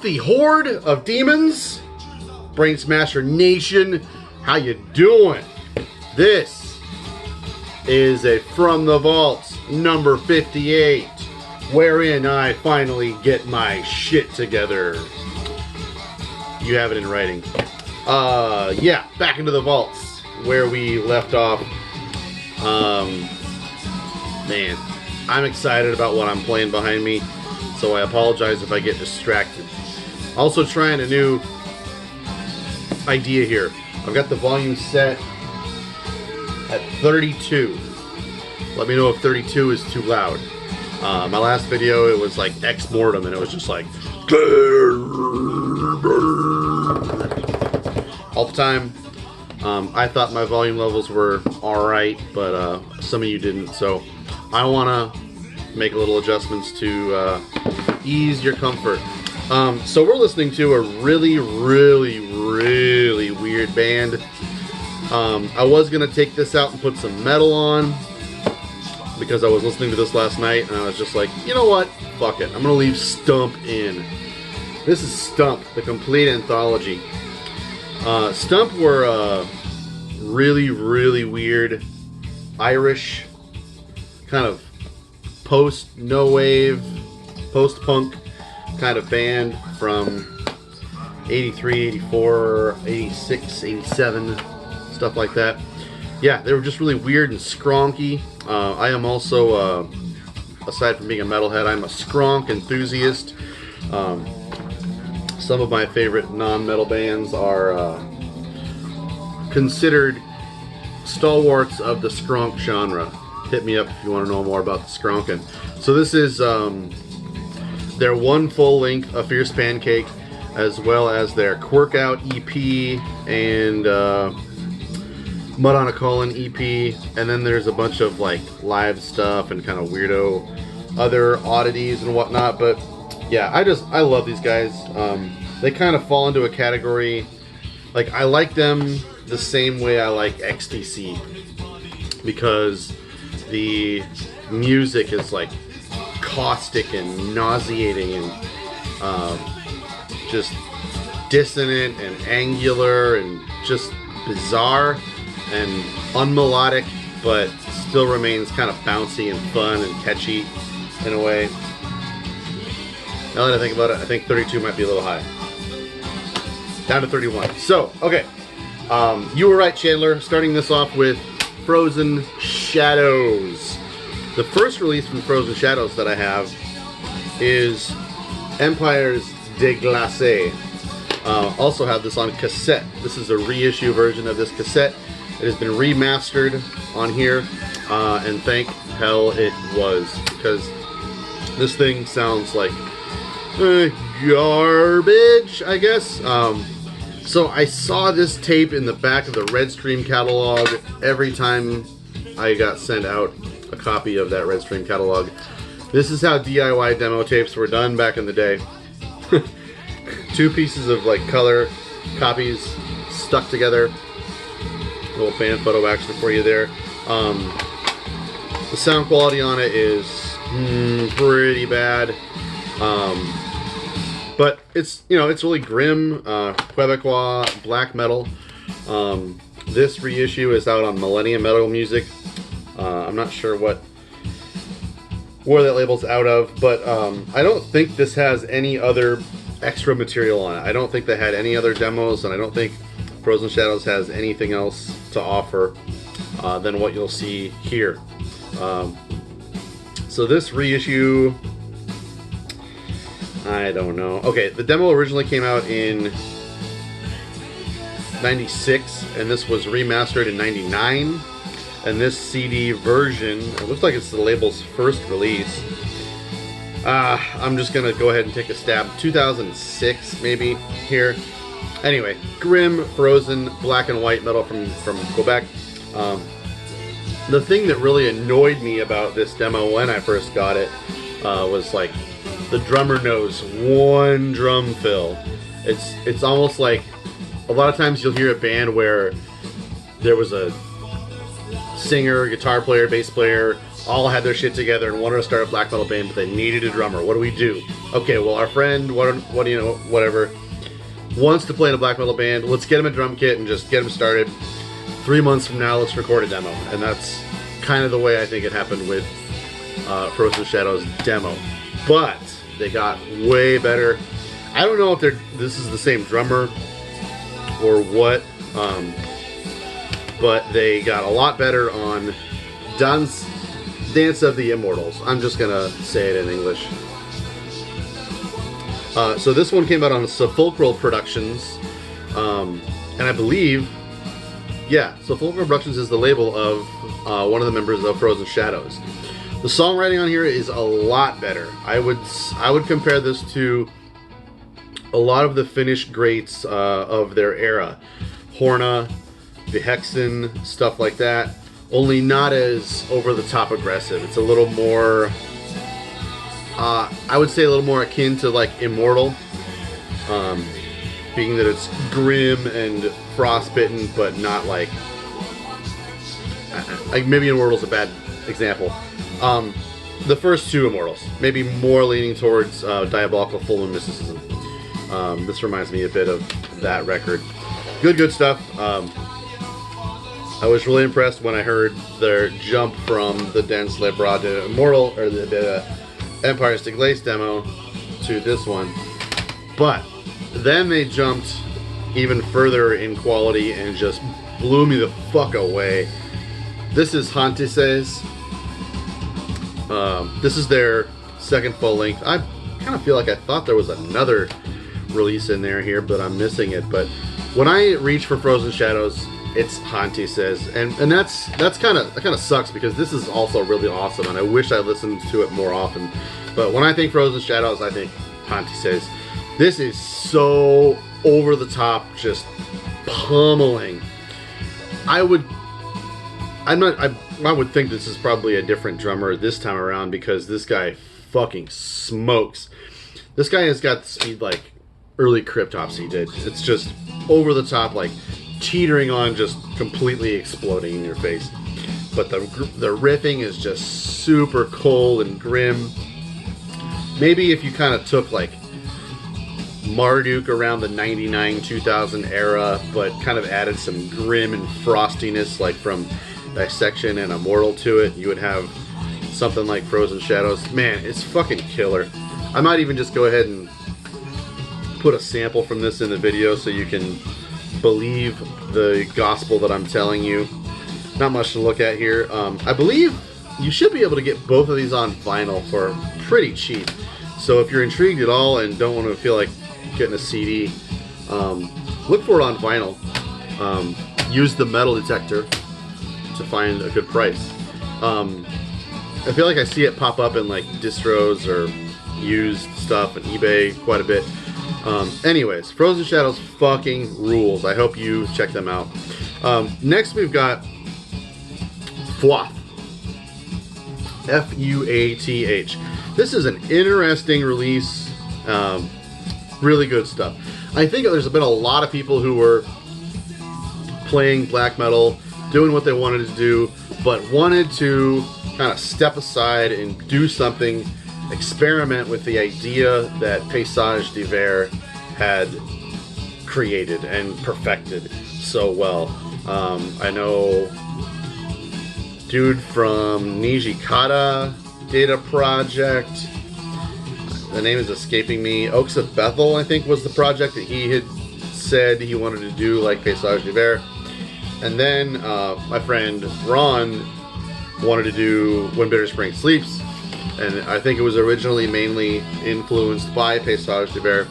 filthy horde of demons, Brain Smasher Nation, how you doing? This is a From the Vaults number 58, wherein I finally get my shit together. You have it in writing. Yeah, back into the vaults where we left off. Man, I'm excited about what I'm playing behind me, so I apologize if I get distracted. Also trying a new idea here. I've got the volume set at 32. Let me know if 32 is too loud. My last video, it was like ex mortem, and it was just like all the time. I thought my volume levels were alright, but some of you didn't, so I want to make a little adjustments to ease your comfort. So we're listening to a really weird band. I was going to take this out and put some metal on, because I was listening to this last night, and I was just like, you know what? Fuck it. I'm going to leave Stump in. This is Stump, the complete anthology. Stump were really weird Irish kind of post-no-wave, post-punk kind of band from 83, 84, 86, 87, stuff like that. Yeah, they were just really weird and skronky. I am also, aside from being a metalhead, I'm a skronk enthusiast. Some of my favorite non-metal bands are considered stalwarts of the skronk genre. Hit me up if you want to know more about the skronking. So this is their one full length, A Fierce Pancake, as well as their Quirk Out EP and Mud on a Colon EP, and then there's a bunch of like live stuff and kind of weirdo other oddities and whatnot. But yeah, I love these guys. They kind of fall into a category, like I like them the same way I like XTC, because the music is like caustic and nauseating and just dissonant and angular and just bizarre and unmelodic, but still remains kind of bouncy and fun and catchy in a way. Now that I think about it, I think 32 might be a little high. Down to 31. So, okay. You were right, Chandler. Starting this off with Frozen Shadows. The first release from Frozen Shadows that I have is Empires de Glace. Also have this on cassette. This is a reissue version of this cassette. It has been remastered on here, and thank hell it was, because this thing sounds like garbage, I guess. So I saw this tape in the back of the Red Stream catalog every time I got sent out a copy of that Red Stream catalog. This is how DIY demo tapes were done back in the day. Two pieces of like color copies stuck together. A little fan photo action for you there. The sound quality on it is pretty bad. But it's, you know, it's really grim, Quebecois black metal. This reissue is out on Millennium Metal Music. I'm not sure where that label's out of, but I don't think this has any other extra material on it. I don't think they had any other demos, and I don't think Frozen Shadows has anything else to offer than what you'll see here. So this reissue, I don't know. Okay, the demo originally came out in 96, and this was remastered in 99. And this CD version, it looks like it's the label's first release. I'm just gonna go ahead and take a stab. 2006, maybe, here. Anyway, grim, frozen, black and white metal from Quebec. The thing that really annoyed me about this demo when I first got it was like the drummer knows one drum fill. It's almost like a lot of times you'll hear a band where there was a singer, guitar player, bass player, all had their shit together and wanted to start a black metal band, but they needed a drummer. What do we do? Okay, well, our friend, what do you know, whatever, wants to play in a black metal band. Let's get him a drum kit and just get him started. 3 months from now, let's record a demo. And that's kind of the way I think it happened with Frozen Shadows demo. But they got way better. I don't know if this is the same drummer or what, but they got a lot better on Dance of the Immortals. I'm just gonna say it in English. So this one came out on Sepulchral Productions, and I believe, yeah, Sepulchral Productions is the label of one of the members of Frozen Shadows. The songwriting on here is a lot better. I would compare this to a lot of the Finnish greats of their era, Horna, the Hexen, stuff like that. Only not as over-the-top aggressive. It's a little more, I would say a little more akin to like Immortal, being that it's grim and frostbitten, but not like maybe Immortal's a bad example. The first two Immortals, maybe more leaning towards Diabolical Full Moon Mysticism. This reminds me a bit of that record. Good stuff. I was really impressed when I heard their jump from the Dance Lebra to Immortal, or the Empire Stick Lace demo to this one. But then they jumped even further in quality and just blew me the fuck away. This is Hantises. This is their second full length. I kind of feel like I thought there was another release in here, but I'm missing it. But when I reach for Frozen Shadows, it's Hantises, and that kind of sucks because this is also really awesome, and I wish I listened to it more often. But when I think Frozen Shadows, I think Hantises. This is so over the top, just pummeling. I would think this is probably a different drummer this time around because this guy fucking smokes. This guy has got the speed like early Cryptopsy did. It's just over the top, like teetering on, just completely exploding in your face. But the riffing is just super cold and grim. Maybe if you kind of took like Marduk around the 99-2000 era, but kind of added some grim and frostiness like from Dissection and Immortal to it, you would have something like Frozen Shadows. Man, it's fucking killer. I might even just go ahead and put a sample from this in the video so you can believe the gospel that I'm telling you. Not much to look at here. I believe you should be able to get both of these on vinyl for pretty cheap. So if you're intrigued at all and don't want to feel like getting a CD, look for it on vinyl. Use the metal detector to find a good price. I feel like I see it pop up in like distros or used stuff and eBay quite a bit. Anyways, Frozen Shadows fucking rules. I hope you check them out. Next we've got Fuath. F-U-A-T-H. This is an interesting release. Really good stuff. I think there's been a lot of people who were playing black metal, doing what they wanted to do, but wanted to kind of step aside and do something, experiment with the idea that Paysage d'Hiver had created and perfected so well. I know dude from Nijikata Data Project, the name is escaping me. Oaks of Bethel, I think, was the project that he had said he wanted to do like Paysage d'Hiver. And then my friend Ron wanted to do When Bitter Spring Sleeps, and I think it was originally mainly influenced by Paysage d'Hiver.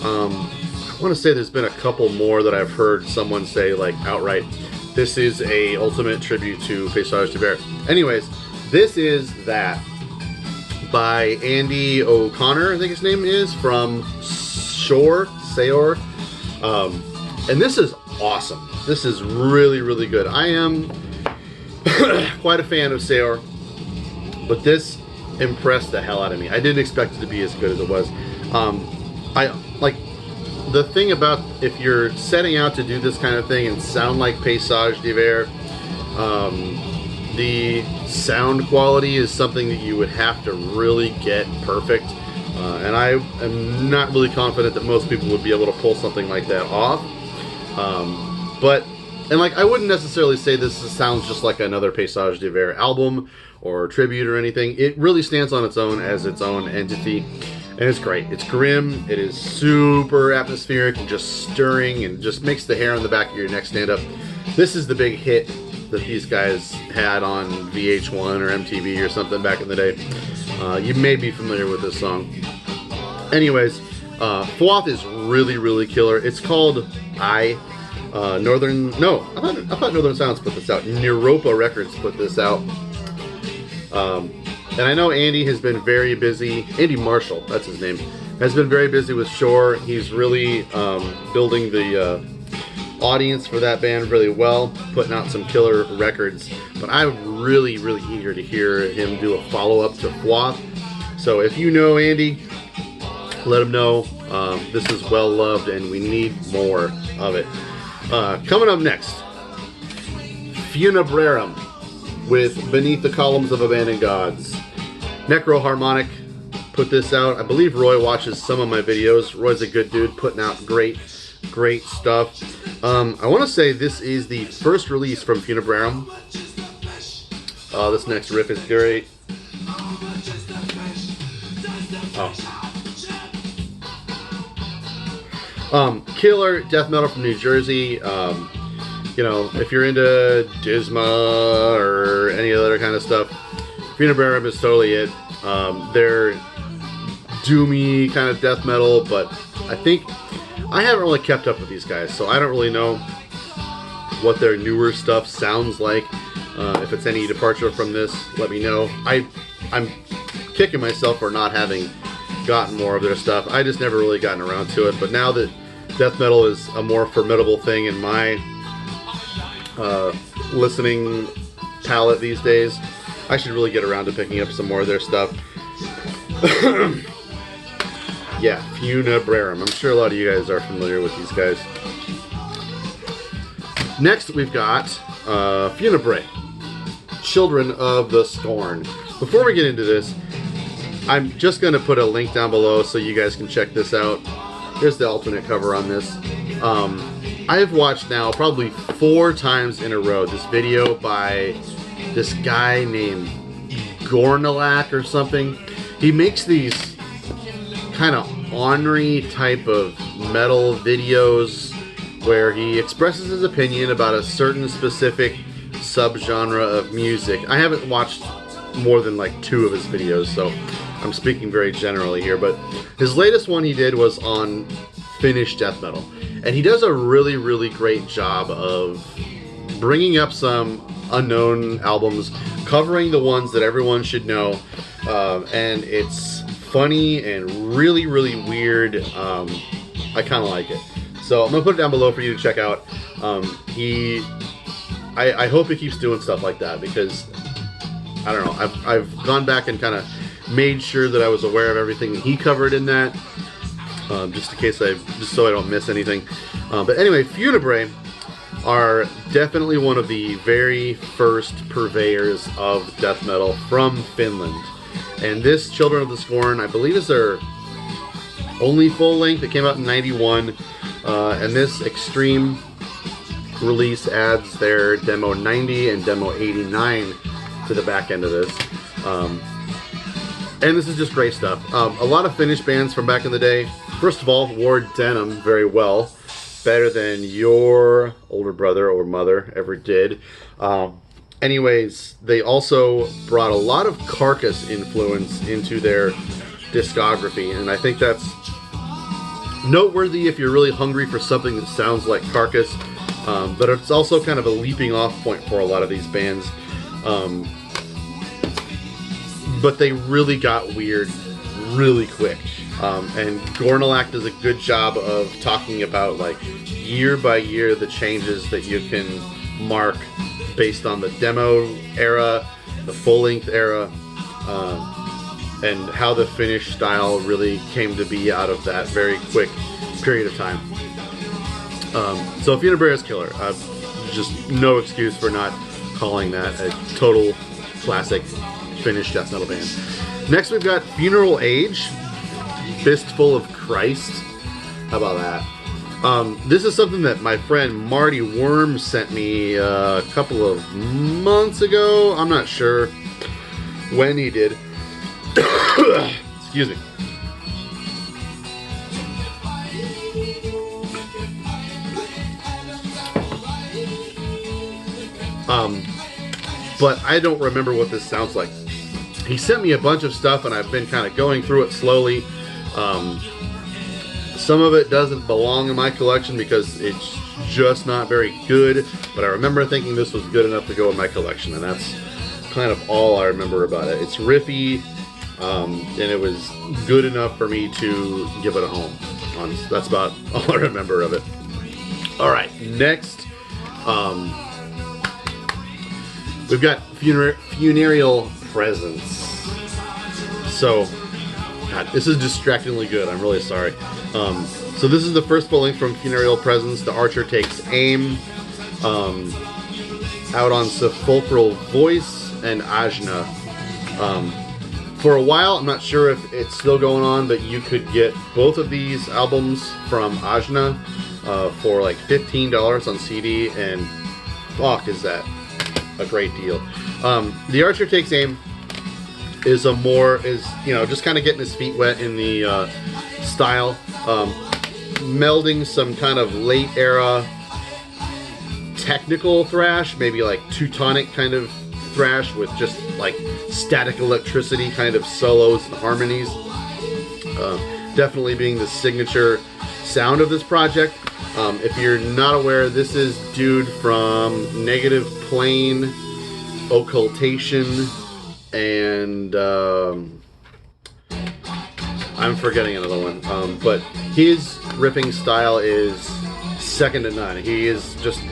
I want to say there's been a couple more that I've heard someone say like outright, this is a ultimate tribute to Paysage d'Hiver. Anyways, this is that by Andy O'Connor, I think his name is, from Sayor. And this is awesome. This is really, really good. I am quite a fan of Sayor, but this impressed the hell out of me. I didn't expect it to be as good as it was. I like the thing about if you're setting out to do this kind of thing and sound like Paysage d'Hiver, The sound quality is something that you would have to really get perfect, and I am not really confident that most people would be able to pull something like that off. And like, I wouldn't necessarily say this sounds just like another Paysage de Verre album or tribute or anything. It really stands on its own as its own entity, and it's great. It's grim, it is super atmospheric and just stirring, and just makes the hair on the back of your neck stand up. This is the big hit that these guys had on VH1 or MTV or something back in the day. You may be familiar with this song. Anyways, Thwoth is really, really killer. It's called I thought Northern Sounds put this out. Neropa Records put this out. And I know Andy has been very busy. Andy Marshall, that's his name, has been very busy with Shore. He's really building the audience for that band really well, putting out some killer records. But I'm really, really eager to hear him do a follow-up to Thwoth. So if you know Andy, let him know. This is well loved and we need more of it. Coming up next, Funebrarum with Beneath the Columns of Abandoned Gods. Necroharmonic put this out. I believe Roy watches some of my videos. Roy's a good dude, putting out great stuff. I want to say this is the first release from Funebrarum. This next riff is great. Killer death metal from New Jersey. You know, if you're into Disma or any other kind of stuff, Funebrarum is totally it. They're doomy kind of death metal, but I think I haven't really kept up with these guys, so I don't really know what their newer stuff sounds like. If it's any departure from this, let me know. I'm kicking myself for not having gotten more of their stuff. I just never really gotten around to it, but now that death metal is a more formidable thing in my listening palette these days, I should really get around to picking up some more of their stuff. Yeah, Funebrarum. I'm sure a lot of you guys are familiar with these guys. Next, we've got Funebrae, Children of the Scorn. Before we get into this, I'm just going to put a link down below so you guys can check this out. Here's the alternate cover on this. I've watched now probably 4 times in a row this video by this guy named Gornalak or something. He makes these kind of ornery type of metal videos where he expresses his opinion about a certain specific subgenre of music. I haven't watched more than like 2 of his videos, so I'm speaking very generally here, but his latest one he did was on Finnish death metal, and he does a really, really great job of bringing up some unknown albums, covering the ones that everyone should know, and it's funny and really, really weird. I kind of like it, so I'm gonna put it down below for you to check out. I hope he keeps doing stuff like that, because I don't know, I've gone back and kind of made sure that I was aware of everything he covered in that, just in case just so I don't miss anything. But anyway, Funebrae are definitely one of the very first purveyors of death metal from Finland. And this Children of the Scorn, I believe, is their only full length. It came out in '91, and this Extreme release adds their demo 90 and demo 89 to the back end of this. And this is just great stuff. A lot of Finnish bands from back in the day. First of all, wore denim very well. Better than your older brother or mother ever did. Anyways, they also brought a lot of Carcass influence into their discography, and I think that's noteworthy if you're really hungry for something that sounds like Carcass, but it's also kind of a leaping off point for a lot of these bands. But they really got weird really quick, and Gornalak does a good job of talking about, like, year by year the changes that you can mark based on the demo era, the full-length era, and how the Finnish style really came to be out of that very quick period of time. So Funebrae is killer. Just no excuse for not calling that a total classic Finnish death metal band. Next we've got Funeral Age, Fistful of Christ. How about that? This is something that my friend Marty Worm sent me a couple of months ago. I'm not sure when he did. Excuse me. But I don't remember what this sounds like. He sent me a bunch of stuff and I've been kind of going through it slowly. Some of it doesn't belong in my collection because it's just not very good, but I remember thinking this was good enough to go in my collection, and that's kind of all I remember about it. It's riffy, and it was good enough for me to give it a home. That's about all I remember of it. Alright, next, we've got Funereal Presence. So, God, this is distractingly good. I'm really sorry. So this is the first full length from Funereal Presence. The Archer Takes Aim. Out on Sepulchral Voice and Ajna. For a while, I'm not sure if it's still going on, but you could get both of these albums from Ajna for like $15 on CD, and fuck, is that a great deal. The Archer Takes Aim is just kind of getting his feet wet in the style, melding some kind of late era technical thrash, maybe like Teutonic kind of thrash with just like static electricity kind of solos and harmonies. Definitely being the signature sound of this project. If you're not aware, this is dude from Negative Plane, Occultation, and I'm forgetting another one. But his riffing style is second to none. He is just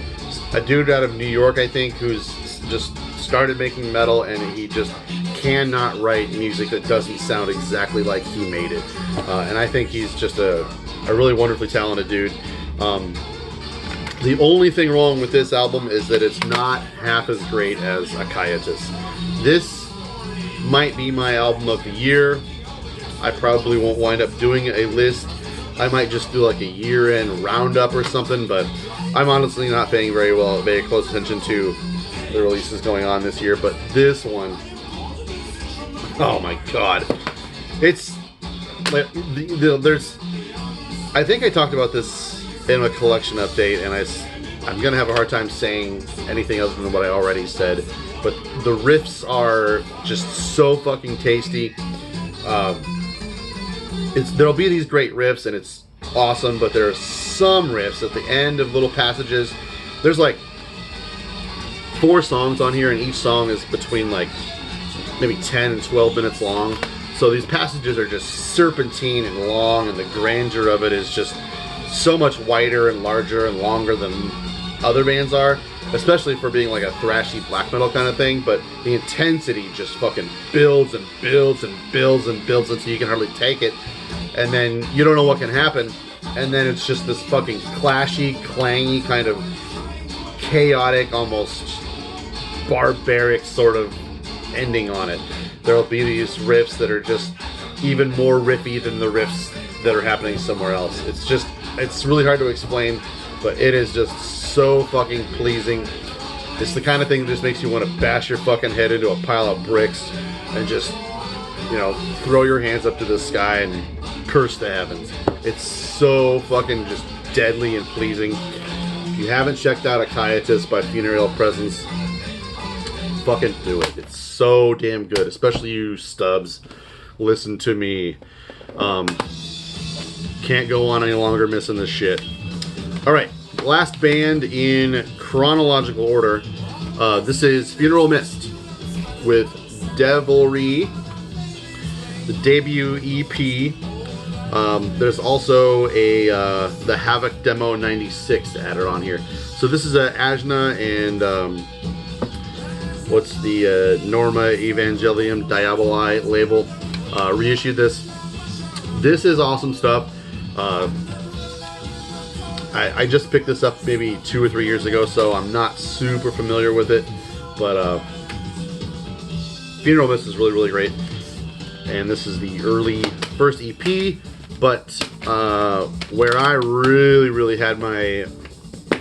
a dude out of New York, I think, who's just started making metal, and he just cannot write music that doesn't sound exactly like he made it. And I think he's just a really wonderfully talented dude. The only thing wrong with this album is that it's not half as great as Akaitis. This might be my album of the year. I probably won't wind up doing a list. I might just do like a year-end roundup or something, but I'm honestly not paying very close attention to the releases going on this year. But this one, oh my god, it's like there's. I think I talked about this in a collection update, and I'm gonna have a hard time saying anything other than what I already said. But the riffs are just so fucking tasty. There'll be these great riffs, and it's awesome, but there are some riffs at the end of little passages. There's like 4 songs on here, and each song is between like maybe 10 and 12 minutes long. So these passages are just serpentine and long, and the grandeur of it is just so much wider and larger and longer than other bands are, especially for being like a thrashy black metal kind of thing. But the intensity just fucking builds and builds and builds and builds until you can hardly take it, and then you don't know what can happen, and then it's just this fucking clashy, clangy, kind of chaotic, almost barbaric sort of ending on it. There'll be these riffs that are just even more riffy than the riffs that are happening somewhere else. It's really hard to explain, but it is just so fucking pleasing. It's the kind of thing that just makes you want to bash your fucking head into a pile of bricks and just, throw your hands up to the sky and curse the heavens. It's so fucking just deadly and pleasing. If you haven't checked out Akaitis by Funereal Presence, fucking do it. It's so damn good, especially you stubs. Listen to me. Can't go on any longer missing this shit. Alright, last band in chronological order. This is Funeral Mist with Devilry, the debut EP. There's also the Havoc Demo 96 added on here. So this is a Ajna and what's the Norma Evangelium Diaboli label reissued this. This is awesome stuff. I just picked this up maybe 2 or 3 years ago, so I'm not super familiar with it. But Funeral Mist is really, really great. And this is the early first EP. But where I really, really had my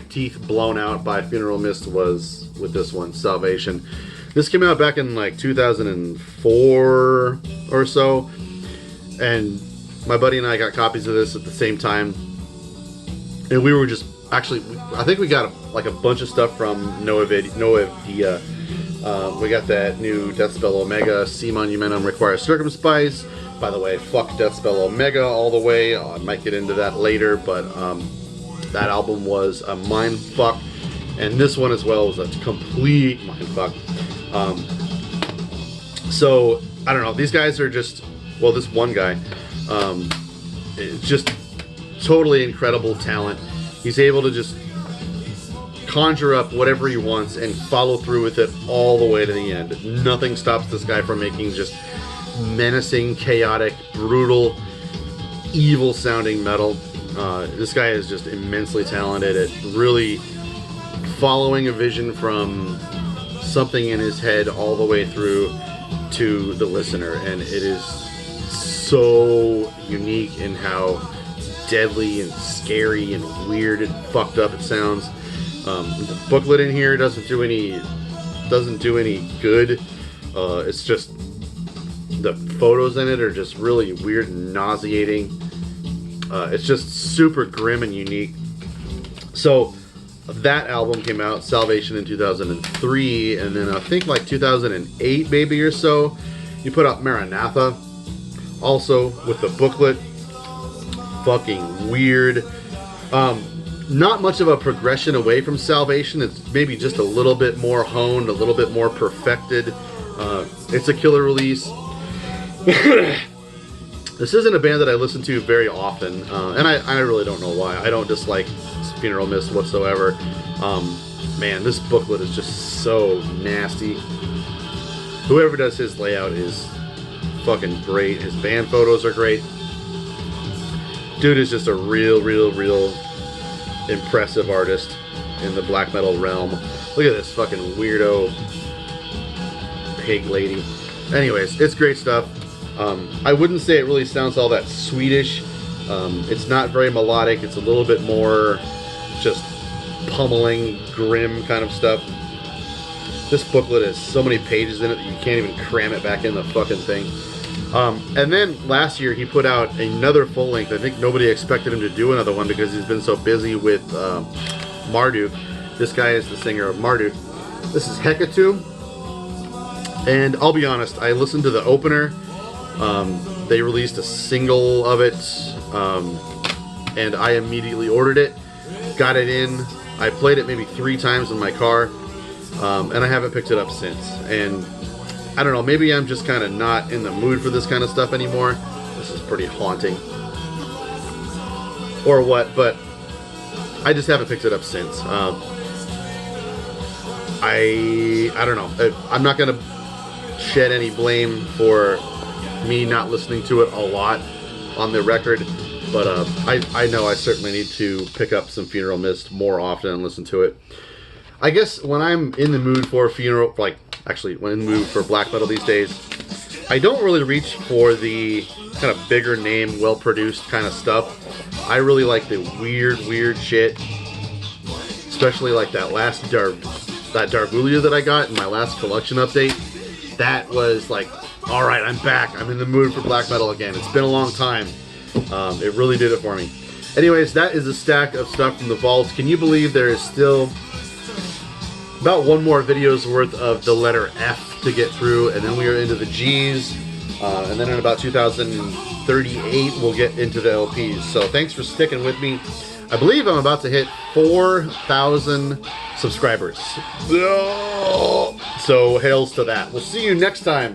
teeth blown out by Funeral Mist was with this one, Salvation. This came out back in like 2004 or so. And my buddy and I got copies of this at the same time. And we were just, actually, I think we got like a bunch of stuff from Noah Dia. We got that new Death Spell Omega, C Monumentum Requires Circumspice. By the way, fuck Death Spell Omega all the way. I might get into that later, but that album was a mind fuck. And this one as well was a complete mind fuck. So, I don't know, these guys are just, well, this one guy, it's just totally incredible talent. He's able to just conjure up whatever he wants and follow through with it all the way to the end. Nothing stops this guy from making just menacing, chaotic, brutal, evil sounding metal. This guy is just immensely talented at really following a vision from something in his head all the way through to the listener, and it is so unique in how deadly and scary and weird and fucked up it sounds. The booklet in here doesn't do any good. It's just the photos in it are just really weird and nauseating. It's just super grim and unique. So that album came out, Salvation, in 2003, and then I think like 2008 maybe or so, you put out Maranatha, also with the booklet. Fucking weird. Not much of a progression away from Salvation. It's maybe just a little bit more honed, a little bit more perfected. It's a killer release. This isn't a band that I listen to very often, and I really don't know why. I don't dislike Funeral Mist whatsoever. Man, this booklet is just so nasty. Whoever does his layout is fucking great. His band photos are great. Dude is just a real impressive artist in the black metal realm. Look at this fucking weirdo pig lady. Anyways, it's great stuff. I wouldn't say it really sounds all that Swedish. It's not very melodic. It's a little bit more just pummeling, grim kind of stuff. This booklet has so many pages in it that you can't even cram it back in the fucking thing. And then last year he put out another full length. I think nobody expected him to do another one because he's been so busy with Marduk. This guy is the singer of Marduk. This is Hecate. And I'll be honest, I listened to the opener. They released a single of it, and I immediately ordered it, got it in. I played it maybe 3 times in my car, and I haven't picked it up since. And I don't know, maybe I'm just kind of not in the mood for this kind of stuff anymore. This is pretty haunting. Or what, but I just haven't picked it up since. I don't know. I'm not going to shed any blame for me not listening to it a lot on the record, but I know I certainly need to pick up some Funeral Mist more often and listen to it. I guess when I'm in the mood for when in the mood for black metal these days, I don't really reach for the kind of bigger name, well-produced kind of stuff. I really like the weird shit, especially like that last Darvulia that I got in my last collection update. That was like, all right, I'm back. I'm in the mood for black metal again. It's been a long time. It really did it for me. Anyways, that is a stack of stuff from the vault. Can you believe there is still about one more video's worth of the letter F to get through, and then we are into the G's, and then in about 2038 we'll get into the LPs. So thanks for sticking with me. I believe I'm about to hit 4,000 subscribers. So hails to that. We'll see you next time.